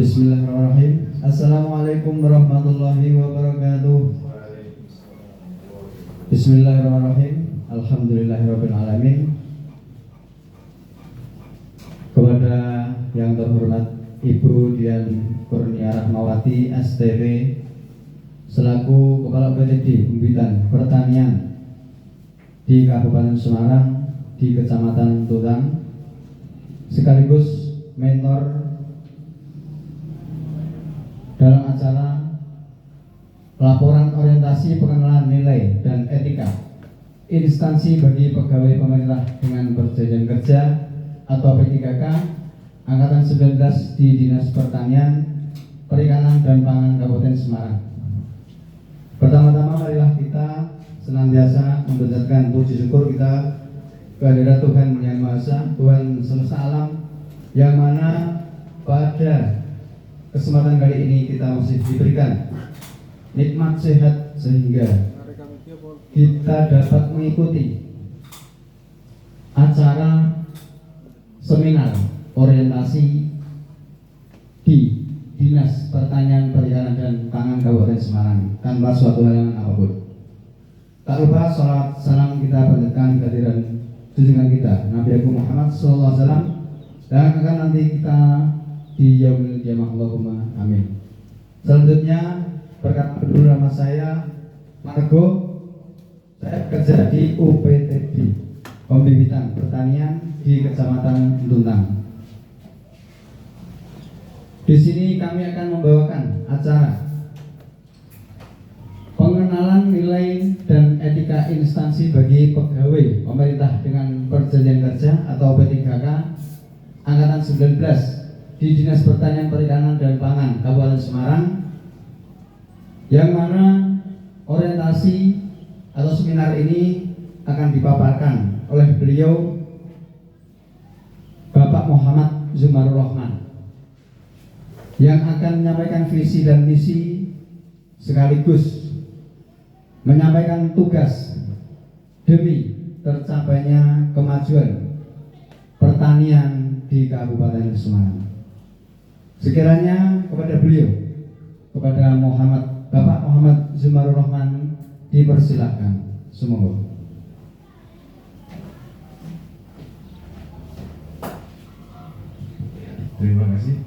Bismillahirrahmanirrahim. Assalamualaikum warahmatullahi wabarakatuh. Bismillahirrahmanirrahim. Alhamdulillahirabbil alamin. Kepada yang terhormat Ibu Dian Kurnia Rahmawati STP selaku Kepala UPTD Pembibitan Pertanian di Kabupaten Semarang di Kecamatan Tutang, sekaligus mentor dalam acara laporan orientasi pengenalan nilai dan etika instansi bagi pegawai pemerintah dengan perjanjian kerja atau P3K Angkatan 19 di Dinas Pertanian, Perikanan dan Pangan Kabupaten Semarang. Pertama-tama marilah kita senantiasa mengucapkan puji syukur kita kehadirat Tuhan Yang Maha Esa, Tuhan semesta alam, yang mana pada kesempatan kali ini kita masih diberikan nikmat sehat sehingga kita dapat mengikuti acara seminar orientasi di Dinas Pertanian, Perikanan dan Pangan Kabupaten Semarang tanpa suatu halangan apapun. Tak lupa salat salam kita panjatkan kehadiran junjungan kita Nabi Agung Muhammad SAW, dan akan nanti kita di yaumil qiyamah. Allahumma amin. Selanjutnya perkataan dulu, nama saya Margo. Saya kerja di UPTD Pembibitan Pertanian di Kecamatan Tutang. Di sini kami akan membawakan acara pengenalan nilai dan etika instansi bagi pegawai pemerintah dengan perjanjian kerja atau P3K Angkatan 19 di Dinas Pertanian, Perikanan dan Pangan Kabupaten Semarang, yang mana orientasi atau seminar ini akan dipaparkan oleh beliau Bapak Muhammad Zumarur Rahman, yang akan menyampaikan visi dan misi sekaligus menyampaikan tugas demi tercapainya kemajuan pertanian di Kabupaten Semarang. Sekiranya kepada beliau, kepada Bapak Muhammad Zumarur Rahman, dipersilakan. Semoga. Terima kasih.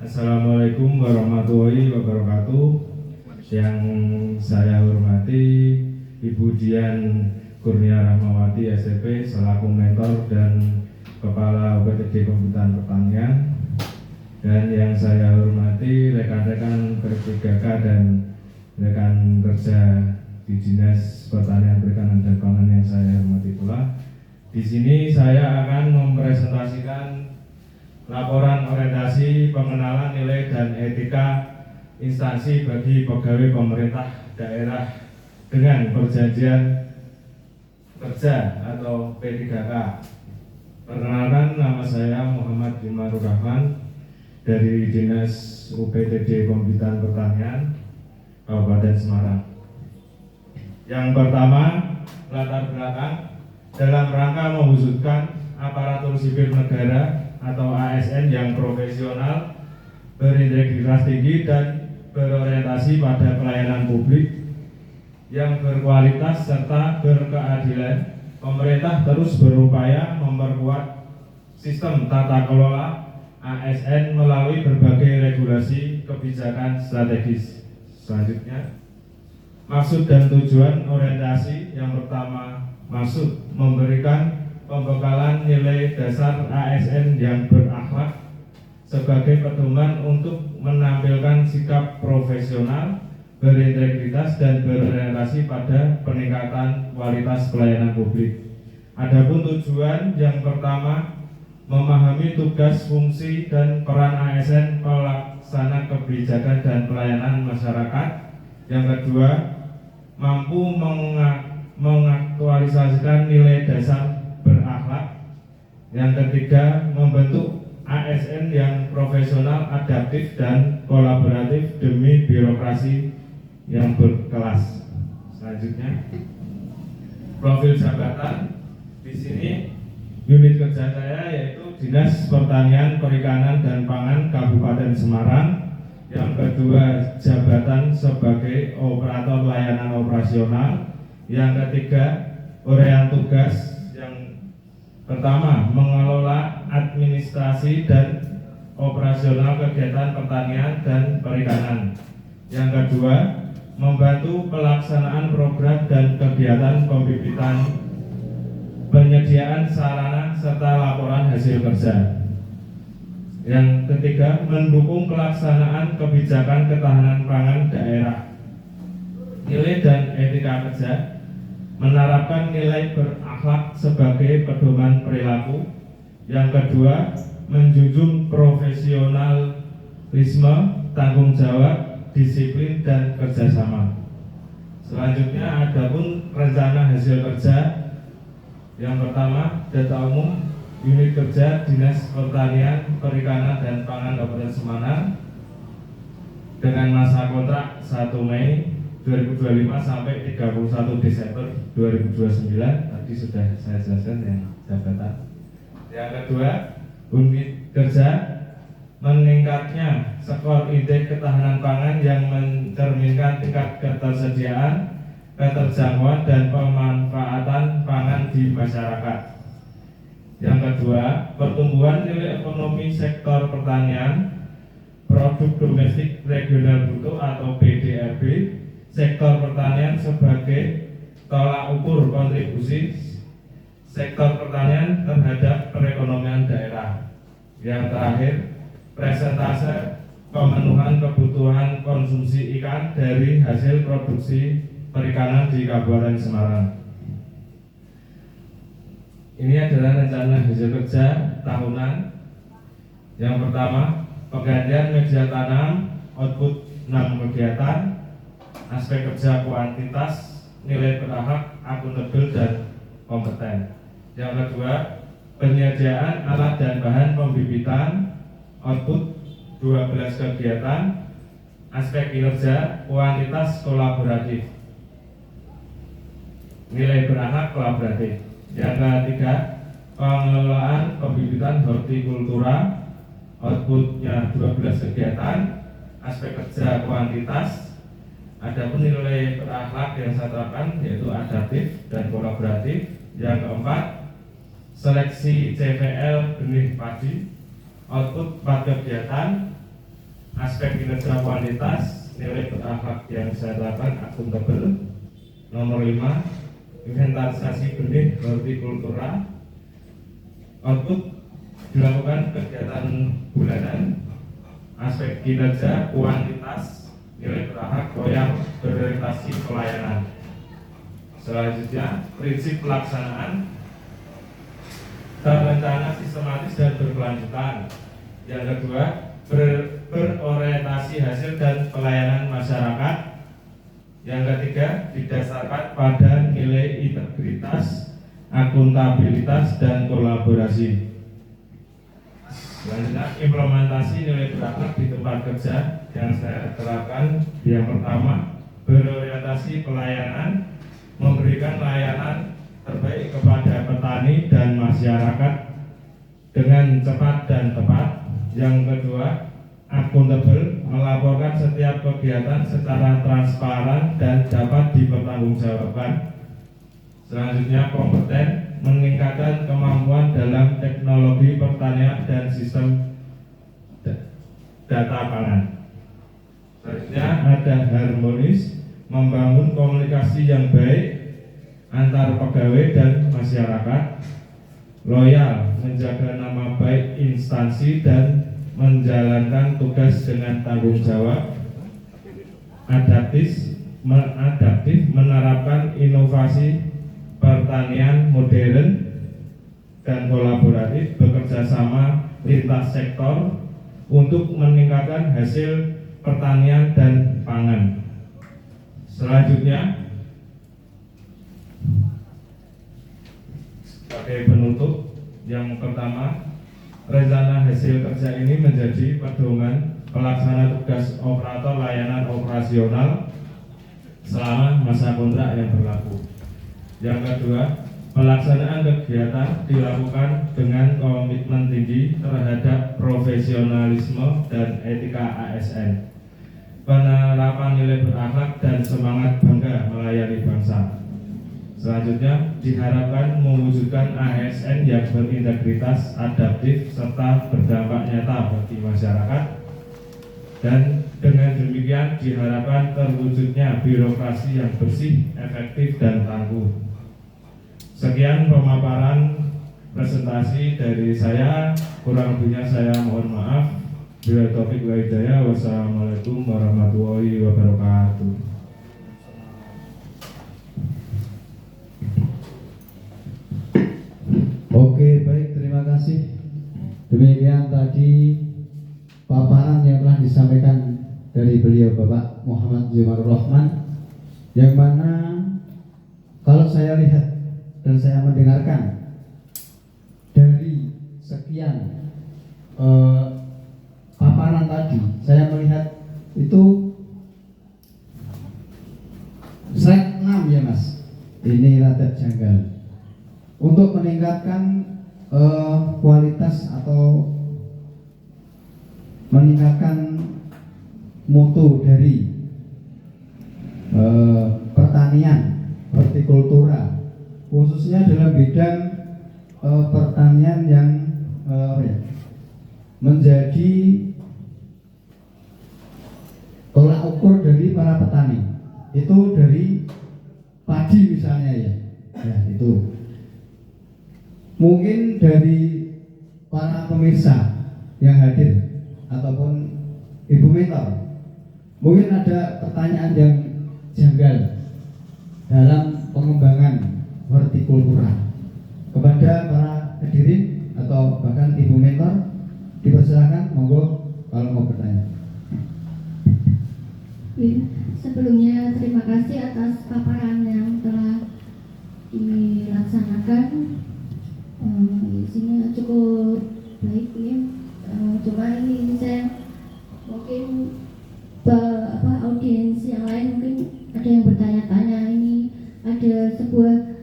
Assalamualaikum warahmatullahi wabarakatuh. Yang saya hormati Ibu Dian Kurnia Rahmawati STP selaku mentor dan Kepala UPTD Pembibitan Pertanian, dan yang saya hormati rekan-rekan P3K dan rekan kerja di Dinas Pertanian, Perikanan dan Pangan yang saya hormati pula. Di sini saya akan mempresentasikan laporan orientasi pengenalan nilai dan etika instansi bagi pegawai pemerintah daerah dengan perjanjian kerja atau P3K. Perkenalkan, nama saya Muhammad Zumarur Rahman dari Dinas UPTD Pembibitan Pertanian Kabupaten Semarang. Yang pertama, latar belakang dalam rangka mewujudkan aparatur sipil negara atau ASN yang profesional, berintegritas tinggi dan berorientasi pada pelayanan publik yang berkualitas serta berkeadilan. Pemerintah terus berupaya memperkuat sistem tata kelola ASN melalui berbagai regulasi kebijakan strategis. Selanjutnya, maksud dan tujuan orientasi. Yang pertama, maksud memberikan pembekalan nilai dasar ASN yang berakhlak sebagai pedoman untuk menampilkan sikap profesional, berintegritas dan berorientasi pada peningkatan kualitas pelayanan publik. Adapun tujuan yang pertama, memahami tugas, fungsi dan peran ASN pelaksana kebijakan dan pelayanan masyarakat. Yang kedua, mampu mengaktualisasikan nilai dasar berakhlak. Yang ketiga, membentuk ASN yang profesional, adaptif dan kolaboratif demi birokrasi yang berkelas. Selanjutnya, profil jabatan. Di sini unit kerja saya yaitu Dinas Pertanian, Perikanan, dan Pangan Kabupaten Semarang. Yang kedua, jabatan sebagai operator layanan operasional. Yang ketiga, uraian tugas. Yang pertama, mengelola administrasi dan operasional kegiatan pertanian dan perikanan. Yang kedua, membantu pelaksanaan program dan kegiatan pembibitan, penyediaan sarana serta laporan hasil kerja. Yang ketiga, mendukung pelaksanaan kebijakan ketahanan pangan daerah. Nilai dan etika kerja, menerapkan nilai berakhlak sebagai pedoman perilaku. Yang kedua, menjunjung profesionalisme, tanggung jawab, disiplin, dan kerjasama. Selanjutnya adapun rencana hasil kerja. Yang pertama, data umum unit kerja Dinas Pertanian, Perikanan, dan Pangan Kabupaten Semarang dengan masa kontrak 1 Mei 2025 sampai 31 Desember 2029. Tadi sudah saya jelaskan yang jabatan. Yang kedua, unit kerja meningkatnya skor indeks ketahanan pangan yang mencerminkan tingkat ketersediaan, keterjangkauan, dan pemanfaatan pangan di masyarakat. Yang kedua, pertumbuhan nilai ekonomi sektor pertanian, produk domestik regional bruto atau PDRB, sektor pertanian sebagai tolak ukur kontribusi sektor pertanian terhadap perekonomian daerah. Yang terakhir, persentase pemenuhan kebutuhan konsumsi ikan dari hasil produksi perikanan di Kabupaten Semarang. Ini adalah rencana hasil kerja tahunan. Yang pertama, penggantian media tanam, output 6 kegiatan, aspek kerja kuantitas, nilai berakhlak, akuntabel, dan kompeten. Yang kedua, penyediaan alat dan bahan pembibitan, output 12 kegiatan, aspek kinerja, kuantitas kolaboratif, nilai berakhlak kolaboratif. Yang ketiga, pengelolaan pembibitan hortikultura, outputnya 12 kegiatan, aspek kerja kuantitas. Adapun nilai berakhlak yang saya terapkan yaitu adaptif dan kolaboratif. Yang keempat, seleksi CVL benih padi, output 4 kegiatan, aspek kinerja kuantitas, nilai berakhlak yang saya terapkan akuntabel. Nomor 5, inventarisasi benih hortikultura, output dilakukan kegiatan bulanan, aspek kinerja kuantitas, nilai berakhlak yang berorientasi pelayanan. Selanjutnya, prinsip pelaksanaan, terencana, sistematis, dan berkelanjutan. Yang kedua, berorientasi hasil dan pelayanan masyarakat. Yang ketiga, didasarkan pada nilai integritas, akuntabilitas, dan kolaborasi. Selanjutnya, implementasi nilai berakhlak di tempat kerja yang saya terapkan. Yang pertama, berorientasi pelayanan, memberikan layanan terbaik kepada petani dan masyarakat dengan cepat dan tepat. Yang kedua, akuntabel, melaporkan setiap kegiatan secara transparan dan dapat dipertanggungjawabkan. Selanjutnya, kompeten, meningkatkan kemampuan dalam teknologi pertanian dan sistem data pangan. Selanjutnya, ada harmonis, membangun komunikasi yang baik antar pegawai dan masyarakat. Loyal, menjaga nama baik instansi dan menjalankan tugas dengan tanggung jawab. Adaptif, menerapkan inovasi pertanian modern dan kolaboratif, bekerja sama lintas sektor untuk meningkatkan hasil pertanian dan pangan. Selanjutnya, sebagai penutup, yang pertama, rencana hasil kerja ini menjadi pedoman pelaksana tugas operator layanan operasional selama masa kontrak yang berlaku. Yang kedua, Pelaksanaan kegiatan dilakukan dengan komitmen tinggi terhadap profesionalisme dan etika ASN, penerapan nilai berakhlak dan semangat bangga melayani bangsa. Selanjutnya, diharapkan mewujudkan ASN yang berintegritas, adaptif, serta berdampak nyata bagi masyarakat. Dan dengan demikian diharapkan terwujudnya birokrasi yang bersih, efektif, dan tangguh. Sekian pemaparan presentasi dari saya. Kurang lebihnya saya mohon maaf. Bila taufik wa hidayah. Wassalamualaikum warahmatullahi wabarakatuh. Oke, baik, terima kasih. Demikian tadi paparan yang telah disampaikan dari beliau Bapak Muhammad Zimarul Rahman, yang mana kalau saya lihat dan saya mendengarkan dari sekian paparan tadi, saya melihat itu slide 6 ya Mas, ini rada janggal. Untuk meningkatkan kualitas atau meningkatkan mutu dari pertanian, hortikultura, khususnya dalam bidang pertanian yang menjadi tolak ukur dari para petani, itu dari padi misalnya ya itu. Mungkin dari para pemirsa yang hadir ataupun Ibu Mentor, mungkin ada pertanyaan yang janggal dalam pengembangan hortikultura. Kepada para hadirin atau bahkan Ibu Mentor, dipersilakan, monggo kalau mau bertanya. Sebelumnya terima kasih atas paparan yang telah dilaksanakan. Isinya cukup baik ya. Cuma ini saya mungkin audiens yang lain mungkin ada yang bertanya-tanya, ini ada sebuah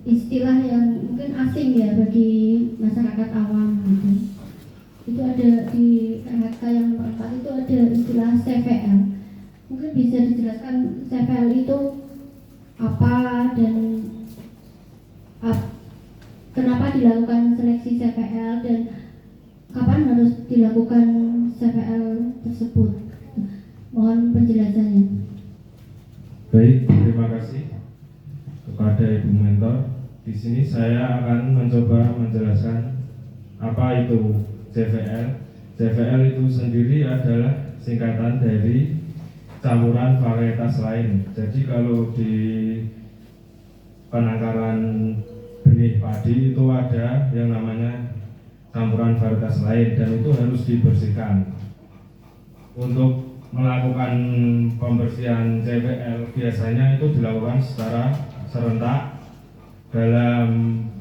istilah yang mungkin asing ya bagi masyarakat awam gitu. Itu ada di RHK yang keempat, itu ada istilah CVL. Mungkin bisa dijelaskan CVL itu apa dan kenapa dilakukan seleksi CVL dan kapan harus dilakukan CVL tersebut? Mohon penjelasannya. Baik, terima kasih kepada Ibu Mentor. Di sini saya akan mencoba menjelaskan apa itu CVL. CVL itu sendiri adalah singkatan dari campuran varietas lain. Jadi kalau di penangkaran benih padi itu ada yang namanya campuran varietas lain dan itu harus dibersihkan. Untuk melakukan pembersihan CVL biasanya itu dilakukan secara serentak dalam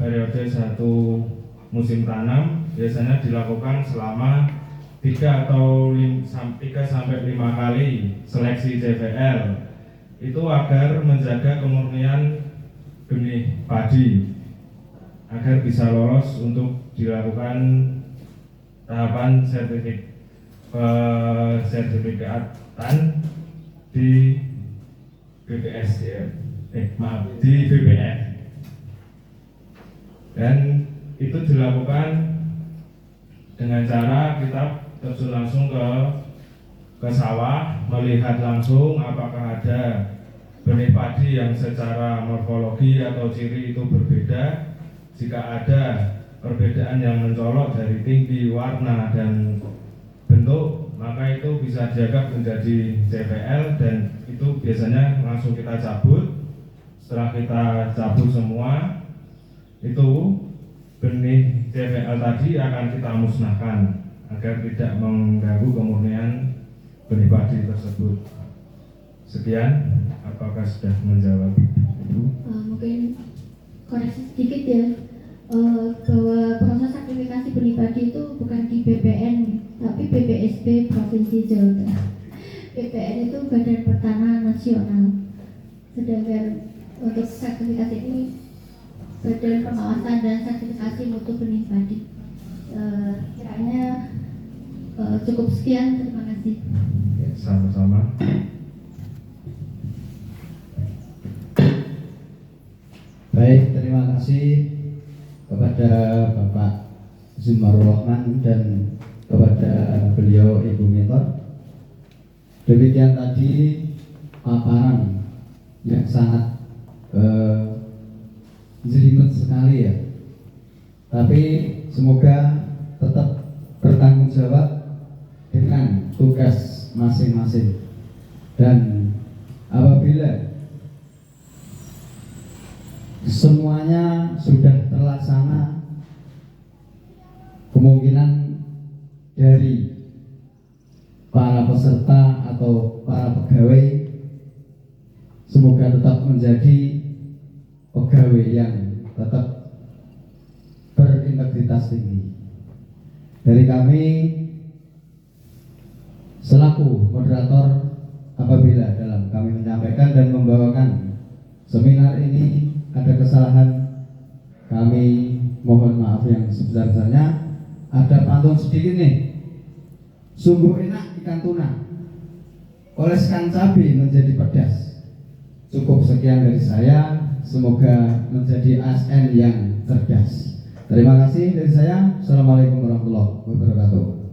periode satu musim tanam. Biasanya dilakukan selama 3 sampai 5 kali seleksi CVL, itu agar menjaga kemurnian benih padi agar bisa lolos untuk dilakukan tahapan sertifikatan di BPS di BPF. Dan itu dilakukan dengan cara kita terjun langsung ke sawah, melihat langsung apakah ada benih padi yang secara morfologi atau ciri itu berbeda. Jika ada perbedaan yang mencolok dari tinggi, warna, dan bentuk, maka itu bisa dianggap menjadi CVL dan itu biasanya langsung kita cabut. Setelah kita cabut semua, itu benih CVL tadi akan kita musnahkan agar tidak mengganggu kemurnian benih padi tersebut. Sekian, apakah sudah menjawab? Mungkin koreksi sedikit ya, bahwa proses sertifikasi benih padi itu bukan di BPN tapi BPSB Provinsi Jawa Tengah. BPN itu Badan Pertanahan Nasional, sedangkan untuk sertifikasi ini Badan Pengawasan dan Sertifikasi Mutu Benih Padi. Kiranya cukup sekian, terima kasih. Ya, sama-sama. Baik, terima kasih kepada Bapak Zumarul Rahman dan kepada beliau Ibu Mentor. Demikian tadi paparan yang sangat jelimet sekali ya. Tapi semoga tetap bertanggung jawab dengan tugas masing-masing. Dan apabila semuanya sudah terlaksana, kemungkinan dari para peserta atau para pegawai semoga tetap menjadi pegawai yang tetap berintegritas tinggi. Dari kami selaku moderator, apabila dalam kami menyampaikan dan membawakan seminar ini ada kesalahan, kami mohon maaf yang sebesar-besarnya. Ada pantun sedikit nih. Sungguh enak ikan tuna, oleskan cabai menjadi pedas. Cukup sekian dari saya. Semoga menjadi ASN yang cerdas. Terima kasih dari saya. Assalamualaikum warahmatullahi wabarakatuh.